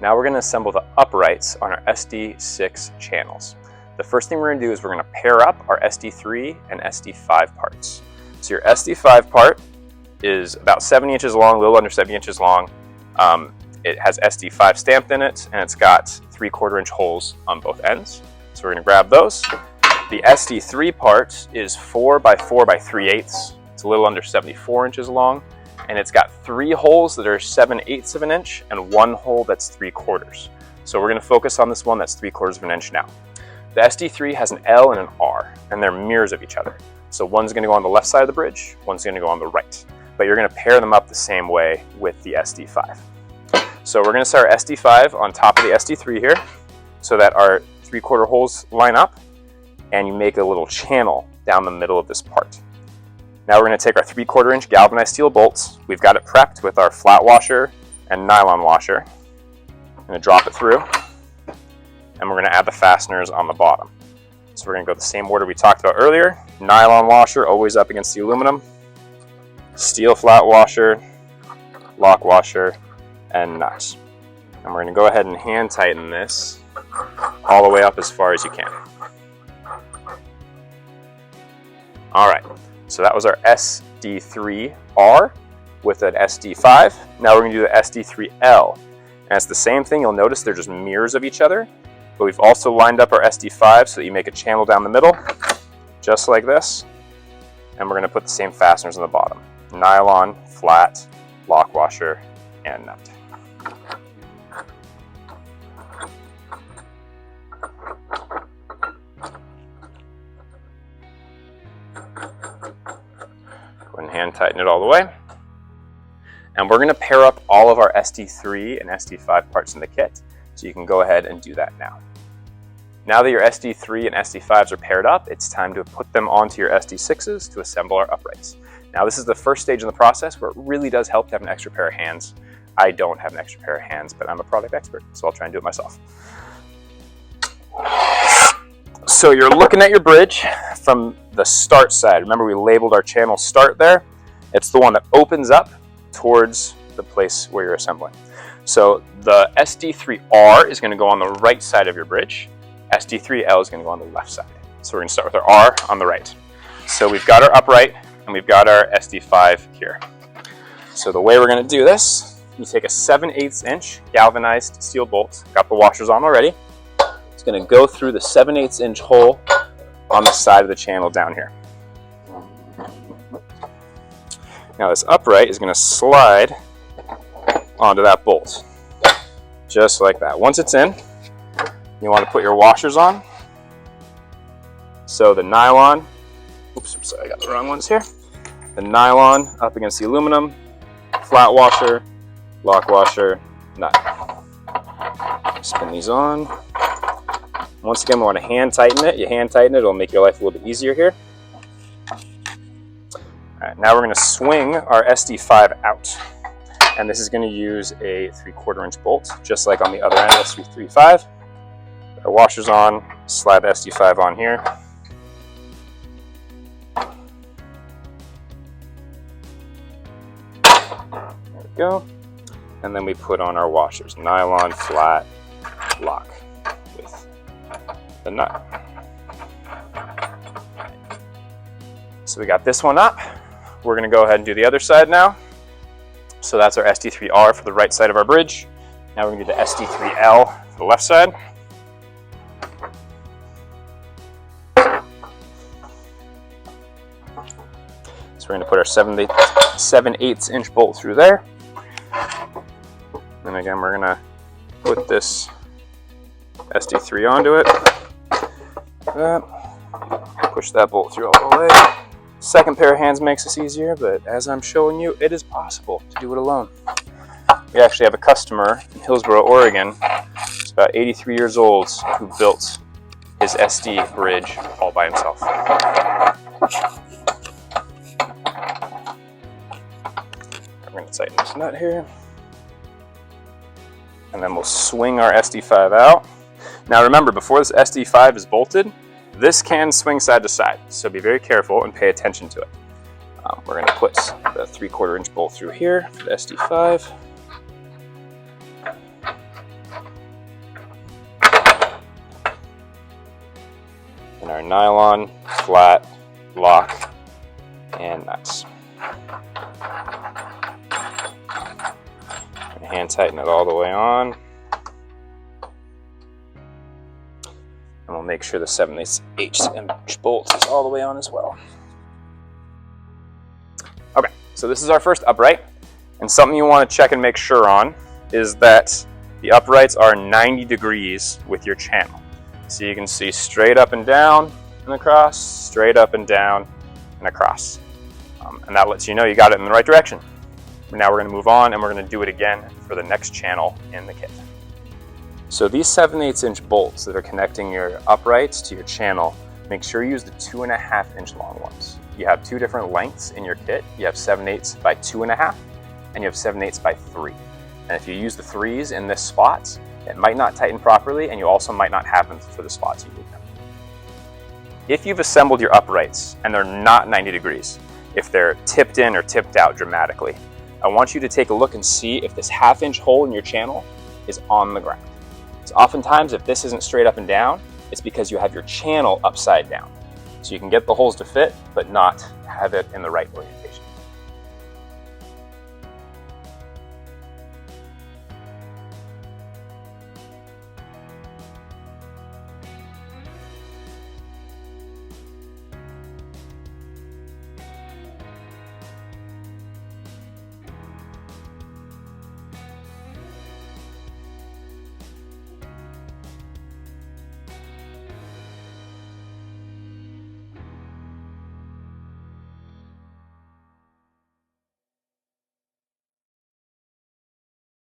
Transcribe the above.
Now we're going to assemble the uprights on our SD6 channels. The first thing we're going to do is we're going to pair up our SD3 and SD5 parts. So your SD5 part is about 70 inches long, a little under 70 inches long. It has SD5 stamped in it, and it's got 3/4 inch holes on both ends. So we're going to grab those. The SD3 part is 4 by 4 by 3/8. It's a little under 74 inches long, and it's got 3 holes that are 7/8 of an inch and 1 hole that's 3/4. So we're going to focus on this one that's 3/4 of an inch now. The SD3 has an L and an R, and they're mirrors of each other. So one's going to go on the left side of the bridge, one's going to go on the right. But you're going to pair them up the same way with the SD5. So we're going to set our SD5 on top of the SD3 here so that our 3/4 holes line up, and you make a little channel down the middle of this part. Now we're going to take our 3/4 inch galvanized steel bolts. We've got it prepped with our flat washer and nylon washer. I'm going to drop it through, and we're going to add the fasteners on the bottom. So we're going to go the same order we talked about earlier. Nylon washer always up against the aluminum, steel flat washer, lock washer, and nuts. And we're going to go ahead and hand tighten this all the way up as far as you can. All right, so that was our SD3R with an SD5. Now we're going to do the SD3L. And it's the same thing. You'll notice they're just mirrors of each other, but we've also lined up our SD5 so that you make a channel down the middle, just like this. And we're going to put the same fasteners on the bottom. Nylon, flat, lock washer, and nut. Go ahead and hand tighten it all the way. And we're going to pair up all of our SD3 and SD5 parts in the kit, so you can go ahead and do that now. Now that your SD3 and SD5s are paired up, it's time to put them onto your SD6s to assemble our uprights. Now this is the first stage in the process where it really does help to have an extra pair of hands. I don't have an extra pair of hands, but I'm a product expert, so I'll try and do it myself. So you're looking at your bridge from the start side. Remember, we labeled our channel start there. It's the one that opens up towards the place where you're assembling. So the SD3R is going to go on the right side of your bridge. SD3L is going to go on the left side. So we're going to start with our R on the right. So we've got our upright and we've got our SD5 here. So the way we're going to do this, you take a 7/8 inch galvanized steel bolt, got the washers on already. It's going to go through the 7/8 inch hole on the side of the channel down here. Now this upright is going to slide onto that bolt, just like that. Once it's in, you want to put your washers on. So the nylon, oops, sorry, I got the wrong ones here. The nylon up against the aluminum, flat washer, lock washer, nut. Spin these on. Once again, we want to hand tighten it. You hand tighten it, it'll make your life a little bit easier here. All right, now we're going to swing our SD5 out. And this is going to use a 3/4 inch bolt, just like on the other end, SD3/5. Our washers on, slide the SD5 on here. There we go. And then we put on our washers, nylon, flat, lock with the nut. So we got this one up. We're going to go ahead and do the other side now. So that's our SD3R for the right side of our bridge. Now we're going to do the SD3L for the left side. So we're going to put our 7/8 inch bolt through there. And again, we're going to put this SD3 onto it. Push that bolt through all the way. Second pair of hands makes this easier, but as I'm showing you, it is possible to do it alone. We actually have a customer in Hillsboro, Oregon. He's about 83 years old, who built his SD bridge all by himself. We're going to tighten this nut here. And then we'll swing our SD5 out. Now remember, before this SD5 is bolted, this can swing side to side, so be very careful and pay attention to it. We're going to put the 3/4 inch bolt through here for the SD5. our nylon, flat, lock, and nuts. And hand tighten it all the way on. And we'll make sure the 7/8" bolt is all the way on as well. Okay, so this is our first upright. And something you want to check and make sure on is that the uprights are 90 degrees with your channel. So you can see straight up and down and across, straight up and down and across. And that lets you know you got it in the right direction. Now we're going to move on and we're going to do it again for the next channel in the kit. So these 7/8" bolts that are connecting your uprights to your channel, make sure you use the 2.5" long ones. You have two different lengths in your kit. You have 7/8 by 2.5 and you have 7/8 by 3. And if you use the 3s in this spot, it might not tighten properly and you also might not have them for the spots you need them. If you've assembled your uprights and they're not 90 degrees, if they're tipped in or tipped out dramatically, I want you to take a look and see if this 1/2" hole in your channel is on the ground. So oftentimes if this isn't straight up and down, it's because you have your channel upside down. So you can get the holes to fit, but not have it in the right orientation.